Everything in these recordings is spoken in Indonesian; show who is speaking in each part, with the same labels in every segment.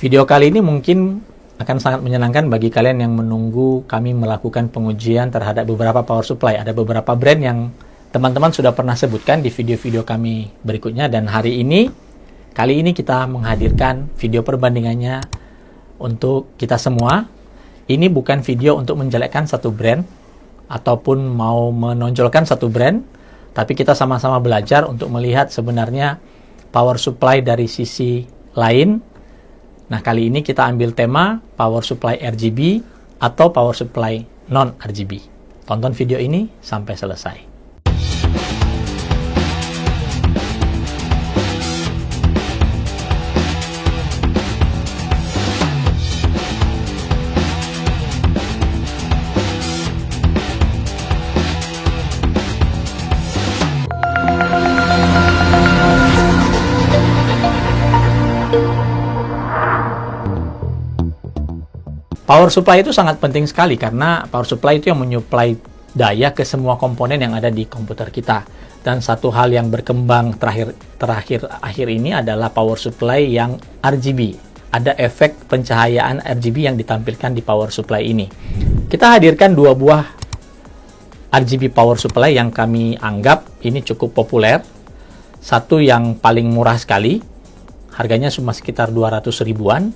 Speaker 1: Video kali ini mungkin akan sangat menyenangkan bagi kalian yang menunggu kami melakukan pengujian terhadap beberapa power supply. Ada beberapa brand yang teman-teman sudah pernah sebutkan di video-video kami berikutnya, dan kali ini kita menghadirkan video perbandingannya untuk kita semua. Ini bukan video untuk menjelekkan satu brand ataupun mau menonjolkan satu brand, tapi kita sama-sama belajar untuk melihat sebenarnya power supply dari sisi lain. Nah, kali ini kita ambil tema power supply RGB atau power supply non-RGB. Tonton video ini sampai selesai. Power supply itu sangat penting sekali karena power supply itu yang menyuplai daya ke semua komponen yang ada di komputer kita. Dan satu hal yang berkembang terakhir ini adalah power supply yang RGB. Ada efek pencahayaan RGB yang ditampilkan di power supply ini. Kita hadirkan dua buah RGB power supply yang kami anggap ini cukup populer. Satu yang paling murah sekali, harganya cuma sekitar 200 ribuan.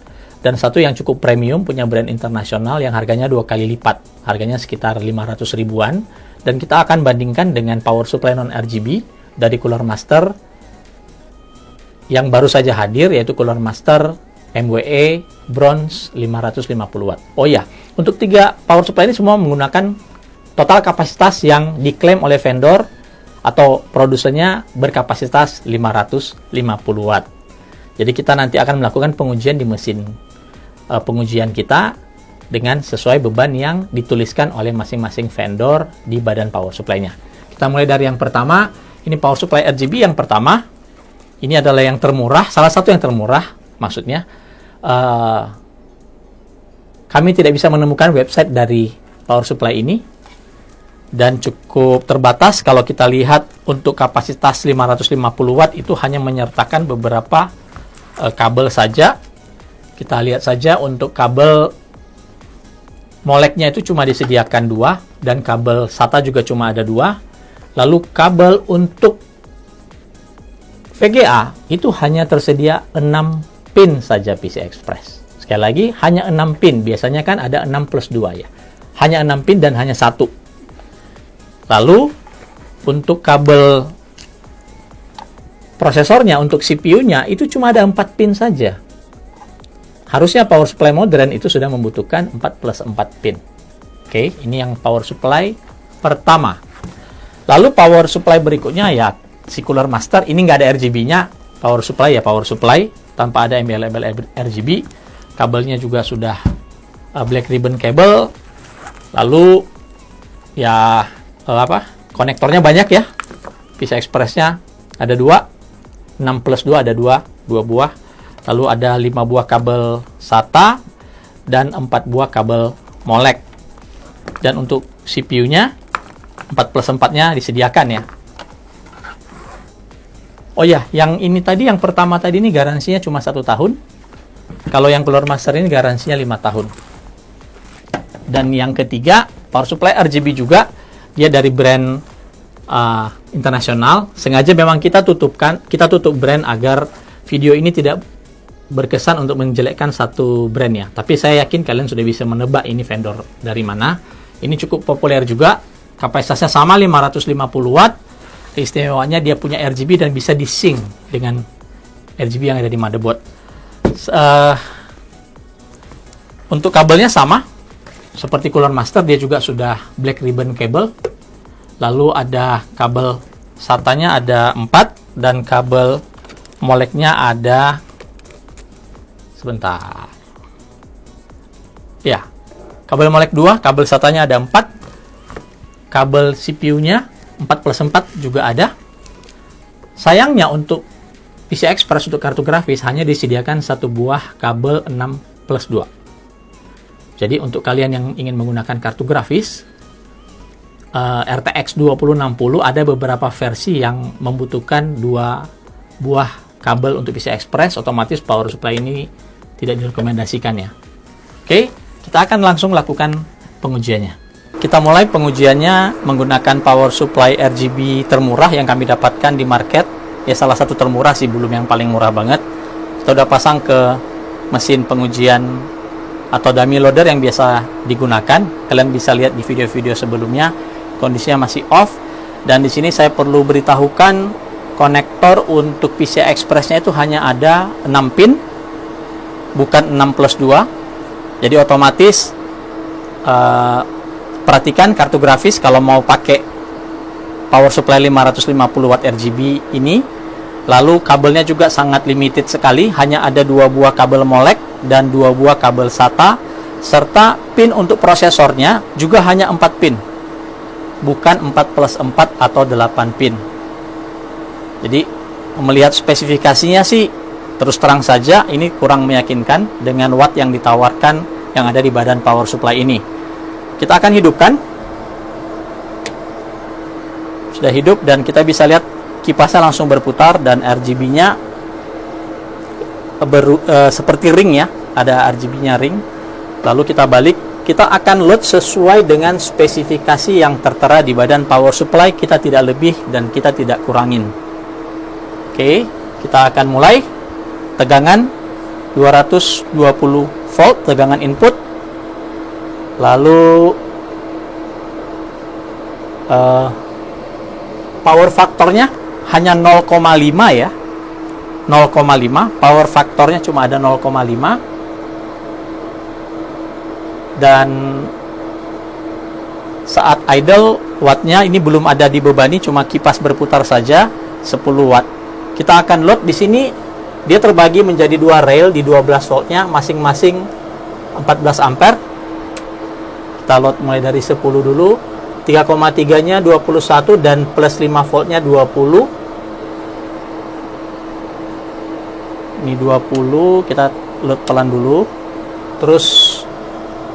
Speaker 1: Dan satu yang cukup premium, punya brand internasional yang harganya 2 kali lipat. Harganya sekitar 500 ribuan. Dan kita akan bandingkan dengan power supply non-RGB dari Cooler Master yang baru saja hadir, yaitu Cooler Master MWE Bronze 550 watt. Oh ya, untuk tiga power supply ini semua menggunakan total kapasitas yang diklaim oleh vendor atau produsennya berkapasitas 550 watt. Jadi kita nanti akan melakukan pengujian di mesin pengujian kita dengan sesuai beban yang dituliskan oleh masing-masing vendor di badan power supply-nya. Kita mulai dari yang pertama. Ini power supply RGB yang pertama. Ini adalah yang termurah, salah satu yang termurah maksudnya. Kami tidak bisa menemukan website dari power supply ini dan cukup terbatas. Kalau kita lihat untuk kapasitas 550 watt itu hanya menyertakan beberapa kabel saja. Kita lihat saja untuk kabel moleknya itu cuma disediakan 2 dan kabel SATA juga cuma ada 2. Lalu kabel untuk VGA itu hanya tersedia 6 pin saja PCI Express. Sekali lagi hanya 6 pin, biasanya kan ada 6 plus 2 ya. Hanya 6 pin dan hanya 1. Lalu untuk kabel prosesornya, untuk CPU-nya itu cuma ada 4 pin saja. Harusnya power supply modern itu sudah membutuhkan 4 plus 4 pin. Oke, ini yang power supply pertama. Lalu power supply berikutnya ya si Cooler Master, ini nggak ada RGB-nya. Power supply ya power supply tanpa ada embel-embel RGB. Kabelnya juga sudah black ribbon cable. Lalu ya konektornya banyak ya. PCI Express-nya ada 2. 6 plus 2 ada 2 buah. Lalu ada 5 buah kabel SATA dan 4 buah kabel molek. Dan untuk CPU-nya 4 plus 4-nya disediakan ya. Oh ya, yang ini tadi, yang pertama tadi ini garansinya cuma 1 tahun. Kalau yang Cooler Master ini garansinya 5 tahun. Dan yang ketiga, power supply RGB juga. Dia dari brand internasional. Sengaja memang kita tutup brand agar video ini tidak berkesan untuk menjelekkan satu brand ya. Tapi saya yakin kalian sudah bisa menebak ini vendor dari mana. Ini cukup populer juga. Kapasitasnya sama 550 watt. Keistimewaannya dia punya RGB dan bisa di-sync dengan RGB yang ada di motherboard. Untuk kabelnya sama seperti Cooler Master, dia juga sudah black ribbon cable. Lalu ada kabel SATA-nya ada 4 dan kabel moleknya ada sebentar. Ya. Kabel molek 2, kabel SATA-nya ada 4. Kabel CPU-nya 4 plus 4 juga ada. Sayangnya untuk PCI Express untuk kartu grafis hanya disediakan 1 buah kabel 6 plus 2. Jadi untuk kalian yang ingin menggunakan kartu grafis RTX 2060 ada beberapa versi yang membutuhkan 2 buah kabel untuk PCI Express. Otomatis power supply ini tidak direkomendasikan ya. Oke, kita akan langsung lakukan pengujiannya. Kita mulai pengujiannya menggunakan power supply RGB termurah yang kami dapatkan di market. Ya, salah satu termurah sih, belum yang paling murah banget. Kita udah pasang ke mesin pengujian atau dummy loader yang biasa digunakan. Kalian bisa lihat di video-video sebelumnya, kondisinya masih off. Dan di sini saya perlu beritahukan konektor untuk PCI Express-nya itu hanya ada 6 pin, bukan 6+2. Jadi otomatis perhatikan kartu grafis kalau mau pakai power supply 550 watt RGB ini. Lalu kabelnya juga sangat limited sekali, hanya ada 2 buah kabel molek dan 2 buah kabel SATA, serta pin untuk prosesornya juga hanya 4 pin, bukan 4+4 atau 8 pin. Jadi melihat spesifikasinya sih, terus terang saja ini kurang meyakinkan dengan watt yang ditawarkan yang ada di badan power supply ini. Kita akan hidupkan. Sudah hidup dan kita bisa lihat kipasnya langsung berputar dan RGB-nya seperti ring ya, ada RGB-nya ring. Lalu kita balik, kita akan load sesuai dengan spesifikasi yang tertera di badan power supply, kita tidak lebih dan kita tidak kurangin. Oke, kita akan mulai. Tegangan 220 volt tegangan input. Lalu power faktornya hanya 0,5 ya, 0,5. Power faktornya cuma ada 0,5. Dan saat idle wattnya ini belum ada dibebani, cuma kipas berputar saja 10 watt. Kita akan load di sini. Dia terbagi menjadi 2 rail di 12 voltnya, masing-masing 14 ampere. Kita load mulai dari 10 dulu. 3,3 nya 21 dan plus 5 voltnya 20. Ini 20, kita load pelan dulu. Terus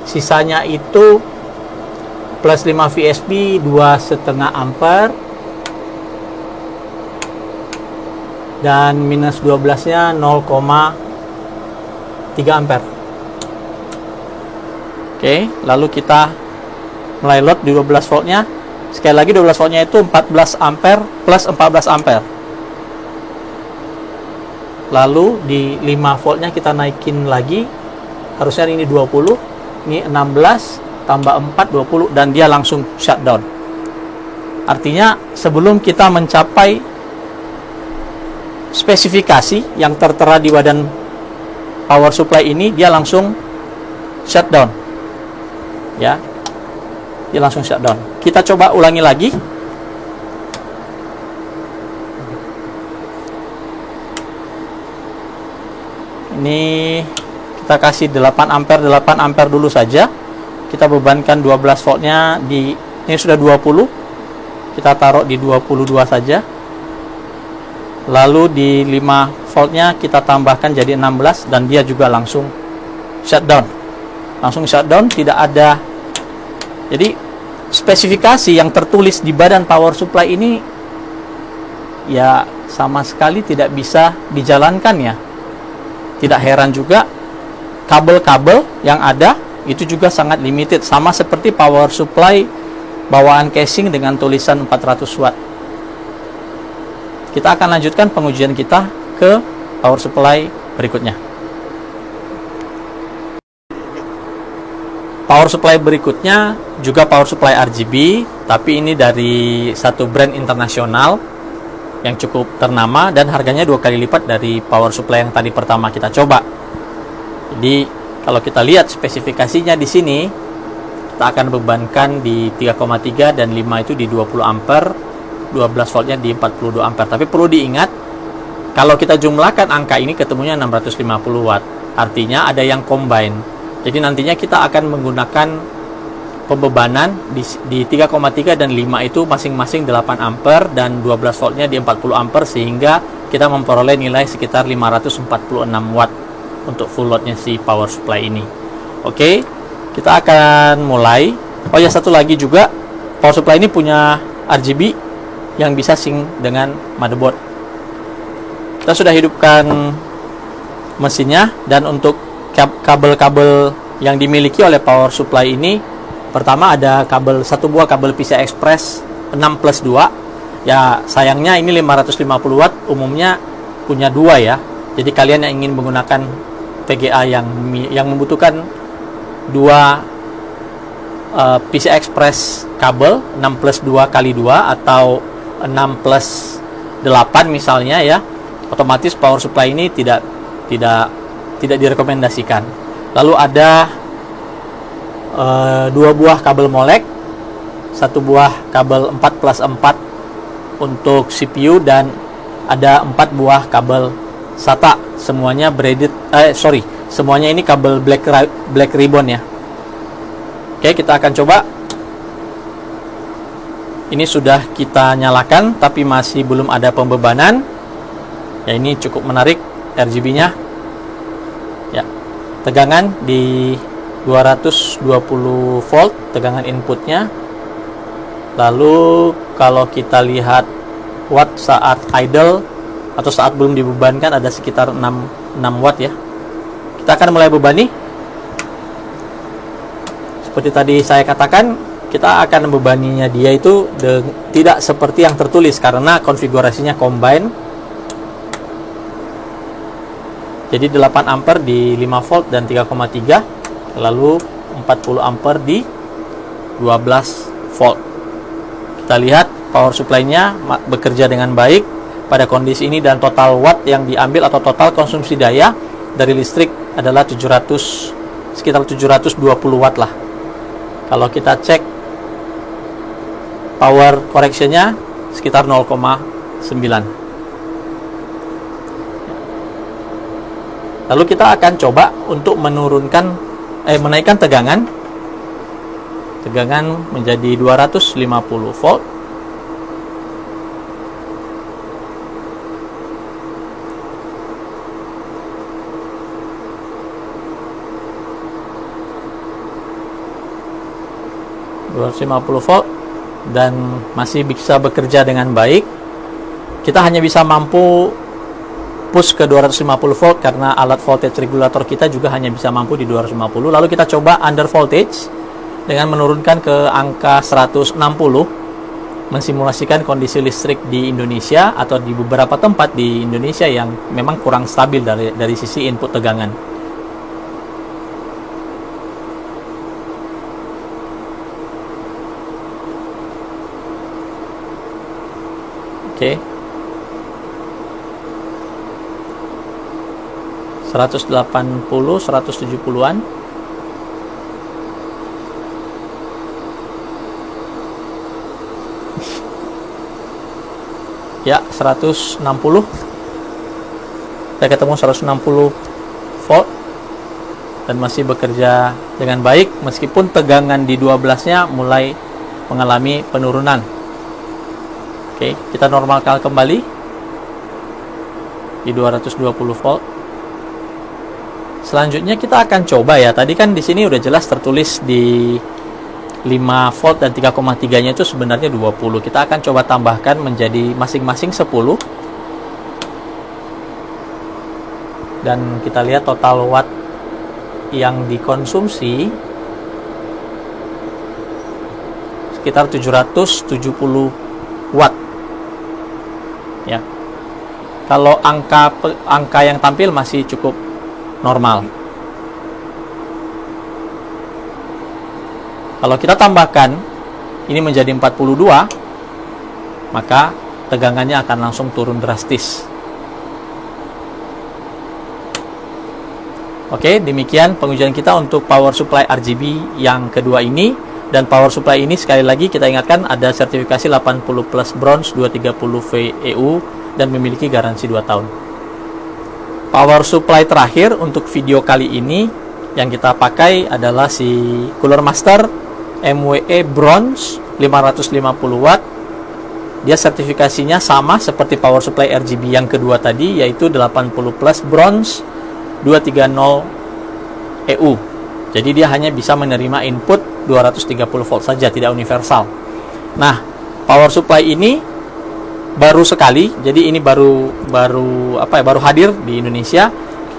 Speaker 1: sisanya itu plus 5 VSB 2,5 ampere dan minus 12 nya 0,3 ampere. Oke, lalu kita mulai load di 12 voltnya. Sekali lagi 12 voltnya itu 14 ampere plus 14 ampere. Lalu di 5 voltnya kita naikin lagi. Harusnya ini 20. Ini 16 tambah 4 20 dan dia langsung shutdown. Artinya sebelum kita mencapai spesifikasi yang tertera di badan power supply ini, dia langsung shutdown. Ya. Dia langsung shutdown. Kita coba ulangi lagi. Ini kita kasih 8 ampere dulu saja. Kita bebankan 12 voltnya di ini sudah 20. Kita taruh di 22 saja. Lalu di 5 voltnya kita tambahkan jadi 16 dan dia juga langsung shutdown. Langsung shutdown, tidak ada. Jadi spesifikasi yang tertulis di badan power supply ini ya sama sekali tidak bisa dijalankan ya. Tidak heran juga kabel-kabel yang ada itu juga sangat limited, sama seperti power supply bawaan casing dengan tulisan 400 watt. Kita akan lanjutkan pengujian kita ke power supply berikutnya. Power supply berikutnya juga power supply RGB, tapi ini dari satu brand internasional yang cukup ternama dan harganya 2 kali lipat dari power supply yang tadi pertama kita coba. Jadi kalau kita lihat spesifikasinya di sini, kita akan bebankan di 3,3 dan 5 itu di 20 ampere, 12 voltnya di 42 ampere. Tapi perlu diingat, kalau kita jumlahkan angka ini ketemunya 650 watt. Artinya ada yang combine. Jadi nantinya kita akan menggunakan pembebanan di 3,3 dan 5 itu masing-masing 8 ampere dan 12 voltnya di 40 ampere, sehingga kita memperoleh nilai sekitar 546 watt untuk full loadnya si power supply ini. Oke, kita akan mulai. Oh ya, satu lagi juga, power supply ini punya RGB yang bisa sync dengan motherboard. Kita sudah hidupkan mesinnya, dan untuk kabel-kabel yang dimiliki oleh power supply ini, pertama ada satu buah kabel PCI Express 6+2. Ya, sayangnya ini 550 watt, umumnya punya 2 ya. Jadi kalian yang ingin menggunakan VGA yang membutuhkan 2 PCI Express kabel 6+2 kali 2 atau 6+8 misalnya ya, otomatis power supply ini tidak direkomendasikan. Lalu ada 2 buah kabel molek, 1 buah kabel 4+4 untuk CPU, dan ada 4 buah kabel SATA. Semuanya semuanya ini kabel black ribbon ya. Oke, kita akan coba. Ini sudah kita nyalakan tapi masih belum ada pembebanan. Ya, ini cukup menarik RGB-nya. Ya. Tegangan di 220 volt tegangan inputnya. Lalu kalau kita lihat watt saat idle atau saat belum dibebankan ada sekitar 6 watt ya. Kita akan mulai bebani. Seperti tadi saya katakan, kita akan membebaninya dia itu tidak seperti yang tertulis karena konfigurasinya combine. Jadi 8 ampere di 5 volt dan 3,3, lalu 40 ampere di 12 volt. Kita lihat power supply-nya bekerja dengan baik pada kondisi ini, dan total watt yang diambil atau total konsumsi daya dari listrik adalah sekitar 720 watt lah. Kalau kita cek power correction-nya sekitar 0,9. Lalu kita akan coba untuk menaikkan tegangan menjadi 250 volt. volt dan masih bisa bekerja dengan baik. Kita hanya bisa mampu push ke 250 volt karena alat voltage regulator kita juga hanya bisa mampu di 250. Lalu kita coba under voltage dengan menurunkan ke angka 160, mensimulasikan kondisi listrik di Indonesia atau di beberapa tempat di Indonesia yang memang kurang stabil dari sisi input tegangan. Oke. 180, 170-an. Ya, 160. Saya ketemu 160 volt dan masih bekerja dengan baik meskipun tegangan di 12-nya mulai mengalami penurunan. Oke, kita normalkan kembali di 220 volt. Selanjutnya kita akan coba ya. Tadi kan di sini udah jelas tertulis di 5 volt dan 3,3-nya itu sebenarnya 20. Kita akan coba tambahkan menjadi masing-masing 10. Dan kita lihat total watt yang dikonsumsi sekitar 770 watt. Ya. Kalau angka yang tampil masih cukup normal. Kalau kita tambahkan ini menjadi 42, maka tegangannya akan langsung turun drastis. Oke, demikian pengujian kita untuk power supply RGB yang kedua ini. Dan power supply ini sekali lagi kita ingatkan ada sertifikasi 80 plus bronze 230 VEU dan memiliki garansi 2 tahun. Power supply terakhir untuk video kali ini yang kita pakai adalah si Cooler Master MWE Bronze 550 watt. Dia sertifikasinya sama seperti power supply RGB yang kedua tadi, yaitu 80 plus bronze 230 EU. Jadi dia hanya bisa menerima input 230 volt saja, tidak universal. Nah, power supply ini baru sekali, jadi ini baru hadir di Indonesia.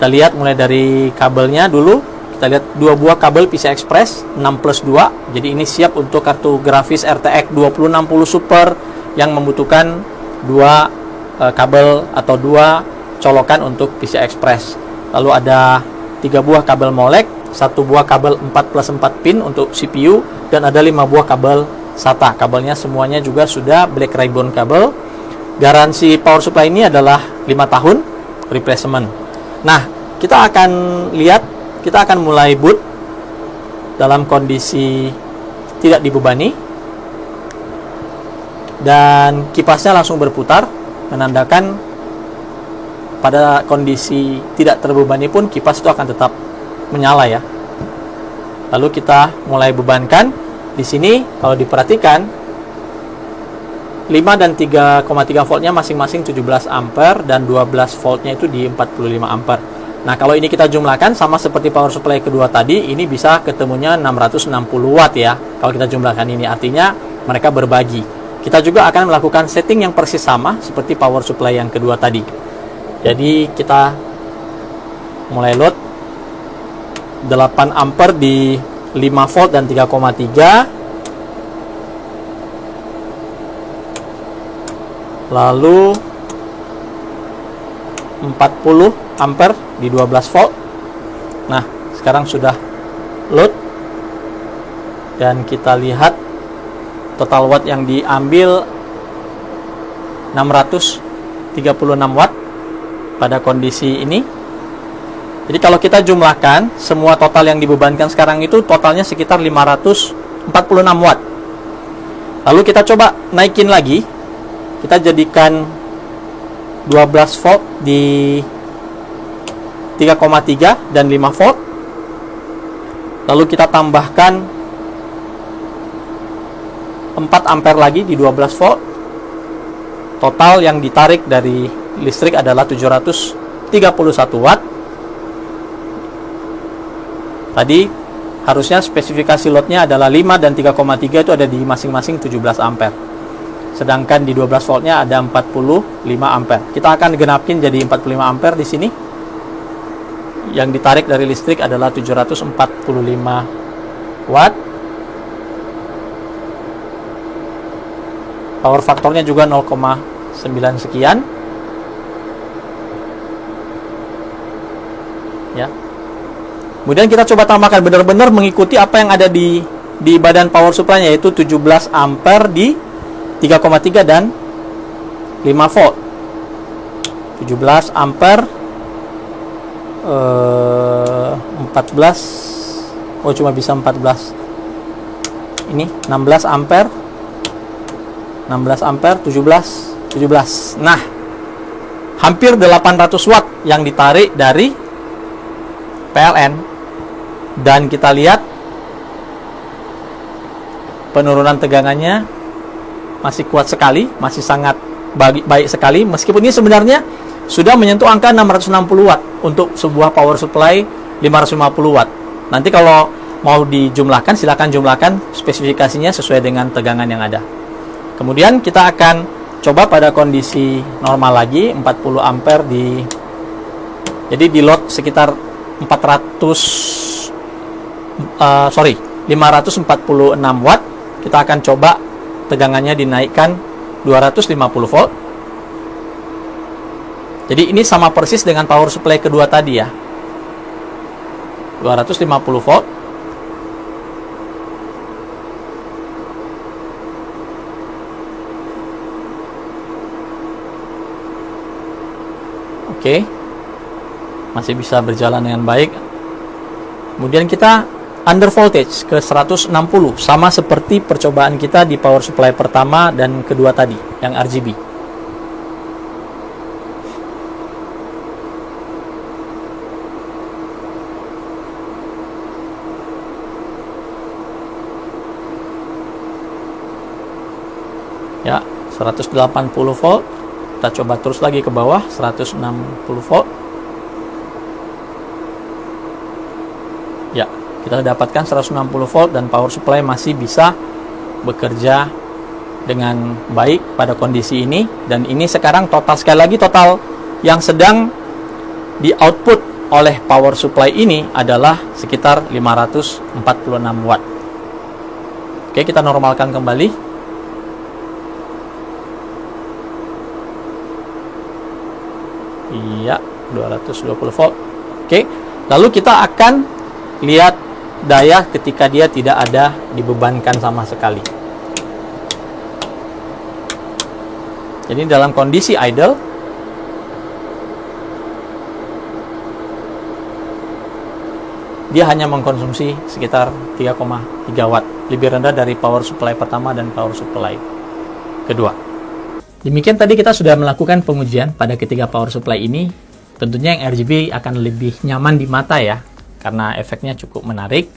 Speaker 1: Kita lihat mulai dari kabelnya dulu. Kita lihat 2 buah kabel PCI Express 6+2. Jadi ini siap untuk kartu grafis RTX 2060 Super yang membutuhkan 2 kabel atau 2 colokan untuk PCI Express. Lalu ada 3 buah kabel molek, 1 buah kabel 4+4 pin untuk CPU, dan ada 5 buah kabel SATA. Kabelnya semuanya juga sudah black ribbon kabel. Garansi power supply ini adalah 5 tahun replacement. Nah, kita akan mulai boot dalam kondisi tidak dibebani, dan kipasnya langsung berputar menandakan pada kondisi tidak terbebani pun kipas itu akan tetap menyala ya. Lalu kita mulai bebankan. Di sini kalau diperhatikan 5 dan 3,3 voltnya masing-masing 17 ampere dan 12 voltnya itu di 45 ampere. Nah, kalau ini kita jumlahkan sama seperti power supply kedua tadi, ini bisa ketemunya 660 watt ya. Kalau kita jumlahkan ini, artinya mereka berbagi. Kita juga akan melakukan setting yang persis sama seperti power supply yang kedua tadi. Jadi kita mulai load 8 ampere di 5 volt dan 3,3. Lalu 40 ampere di 12 volt. Nah, sekarang sudah load, dan kita lihat total watt yang diambil 636 watt pada kondisi ini. Jadi kalau kita jumlahkan semua total yang dibebankan sekarang itu totalnya sekitar 546 watt. Lalu kita coba naikin lagi. Kita jadikan 12 volt di 3,3 dan 5 volt. Lalu kita tambahkan 4 ampere lagi di 12 volt. Total yang ditarik dari listrik adalah 731 watt. Tadi harusnya spesifikasi loadnya adalah 5 dan 3,3 itu ada di masing-masing 17 ampere. Sedangkan di 12 voltnya ada 45 ampere. Kita akan genapin jadi 45 ampere di sini. Yang ditarik dari listrik adalah 745 watt. Power faktornya juga 0,9 sekian. Ya. Kemudian kita coba tambahkan benar-benar mengikuti apa yang ada di badan power supply-nya, yaitu 17 ampere di 3,3 dan 5 volt. 17 ampere 14. Oh, cuma bisa 14. Ini 16 ampere 17. Nah, hampir 800 watt yang ditarik dari PLN. Dan kita lihat penurunan tegangannya masih kuat sekali, masih sangat baik sekali, meskipun ini sebenarnya sudah menyentuh angka 660 watt untuk sebuah power supply 550 watt. Nanti kalau mau dijumlahkan, silakan jumlahkan spesifikasinya sesuai dengan tegangan yang ada. Kemudian kita akan coba pada kondisi normal lagi, 40 ampere jadi di load sekitar 546 watt. Kita akan coba tegangannya dinaikkan 250 volt. Jadi ini sama persis dengan power supply kedua tadi ya. 250 volt. Oke. Masih bisa berjalan dengan baik. Kemudian kita under voltage ke 160, sama seperti percobaan kita di power supply pertama dan kedua tadi yang RGB. Ya, 180 volt. Kita coba terus lagi ke bawah, 160 volt. Ya, kita dapatkan 160 volt dan power supply masih bisa bekerja dengan baik pada kondisi ini. Dan ini sekarang total, sekali lagi total yang sedang di output oleh power supply ini adalah sekitar 546 watt. Oke, kita normalkan kembali. Iya, 220 volt. Oke, lalu kita akan lihat daya ketika dia tidak ada dibebankan sama sekali. Jadi dalam kondisi idle, dia hanya mengkonsumsi sekitar 3,3 watt, lebih rendah dari power supply pertama dan power supply kedua. Demikian tadi kita sudah melakukan pengujian pada ketiga power supply ini. Tentunya yang RGB akan lebih nyaman di mata ya, karena efeknya cukup menarik.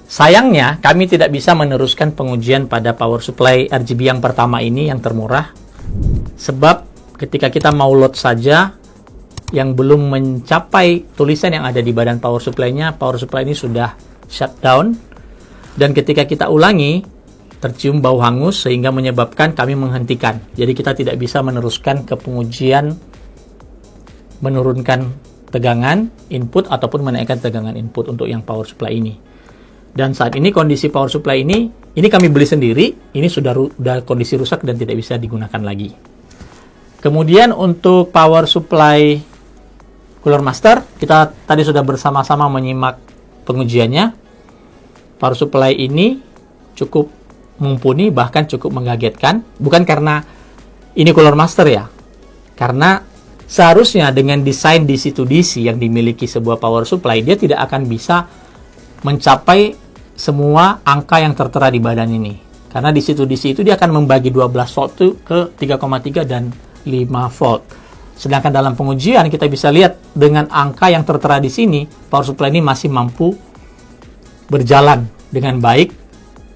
Speaker 1: Sayangnya, kami tidak bisa meneruskan pengujian pada power supply RGB yang pertama ini, yang termurah. Sebab ketika kita mau load saja, yang belum mencapai tulisan yang ada di badan power supply-nya, power supply ini sudah shutdown. Dan ketika kita ulangi, tercium bau hangus sehingga menyebabkan kami menghentikan. Jadi kita tidak bisa meneruskan ke pengujian menurunkan tegangan input ataupun menaikkan tegangan input untuk yang power supply ini. Dan saat ini kondisi power supply ini kami beli sendiri, ini sudah kondisi rusak dan tidak bisa digunakan lagi. Kemudian untuk power supply Cooler Master, kita tadi sudah bersama-sama menyimak pengujiannya. Power supply ini cukup mumpuni, bahkan cukup mengagetkan. Bukan karena ini Cooler Master ya, karena seharusnya dengan desain DC-to-DC yang dimiliki sebuah power supply, dia tidak akan bisa mencapai semua angka yang tertera di badan ini. Karena DC-to-DC itu dia akan membagi 12 volt itu ke 3,3 dan 5 volt. Sedangkan dalam pengujian kita bisa lihat dengan angka yang tertera di sini, power supply ini masih mampu berjalan dengan baik,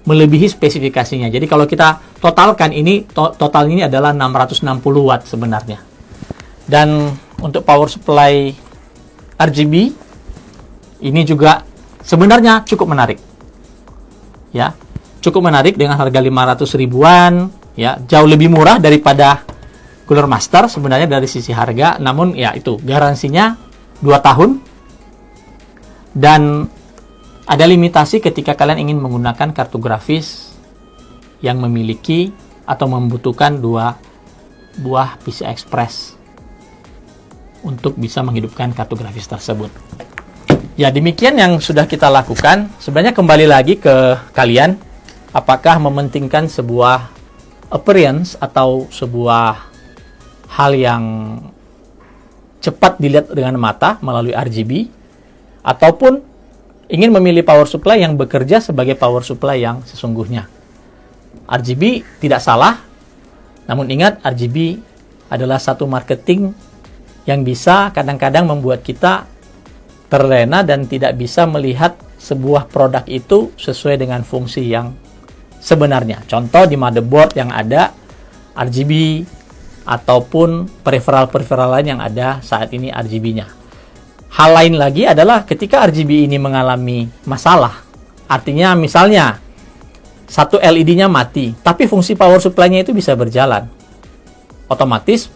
Speaker 1: melebihi spesifikasinya. Jadi kalau kita totalkan ini, total ini adalah 660 watt sebenarnya. Dan untuk power supply RGB ini juga sebenarnya cukup menarik. Ya, cukup menarik dengan harga 500 ribuan, ya, jauh lebih murah daripada Cooler Master sebenarnya dari sisi harga. Namun ya itu, garansinya 2 tahun. Dan ada limitasi ketika kalian ingin menggunakan kartu grafis yang memiliki atau membutuhkan 2 buah PCI Express untuk bisa menghidupkan kartu grafis tersebut. Ya, demikian yang sudah kita lakukan. Sebenarnya kembali lagi ke kalian, apakah mementingkan sebuah appearance atau sebuah hal yang cepat dilihat dengan mata melalui RGB, ataupun ingin memilih power supply yang bekerja sebagai power supply yang sesungguhnya. RGB tidak salah, namun ingat, RGB adalah satu marketing yang bisa kadang-kadang membuat kita terlena dan tidak bisa melihat sebuah produk itu sesuai dengan fungsi yang sebenarnya. Contoh di motherboard yang ada RGB ataupun peripheral lain yang ada saat ini RGB-nya. Hal lain lagi adalah ketika RGB ini mengalami masalah. Artinya misalnya satu LED-nya mati, tapi fungsi power supply-nya itu bisa berjalan. Otomatis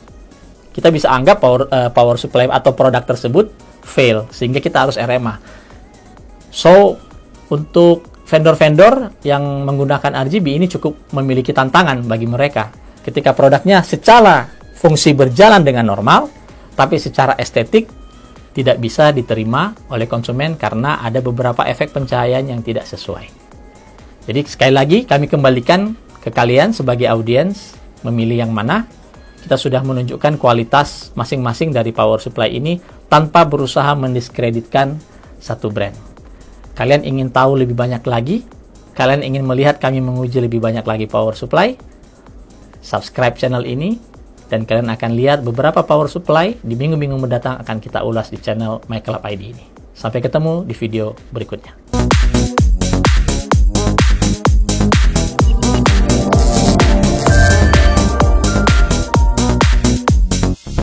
Speaker 1: kita bisa anggap power supply atau produk tersebut fail, sehingga kita harus RMA. So, untuk vendor-vendor yang menggunakan RGB ini cukup memiliki tantangan bagi mereka. Ketika produknya secara fungsi berjalan dengan normal, tapi secara estetik tidak bisa diterima oleh konsumen karena ada beberapa efek pencahayaan yang tidak sesuai. Jadi sekali lagi kami kembalikan ke kalian sebagai audiens memilih yang mana. Kita sudah menunjukkan kualitas masing-masing dari power supply ini tanpa berusaha mendiskreditkan satu brand. Kalian ingin tahu lebih banyak lagi? Kalian ingin melihat kami menguji lebih banyak lagi power supply? Subscribe channel ini dan kalian akan lihat beberapa power supply di minggu-minggu mendatang akan kita ulas di channel MyClub ID ini. Sampai ketemu di video berikutnya.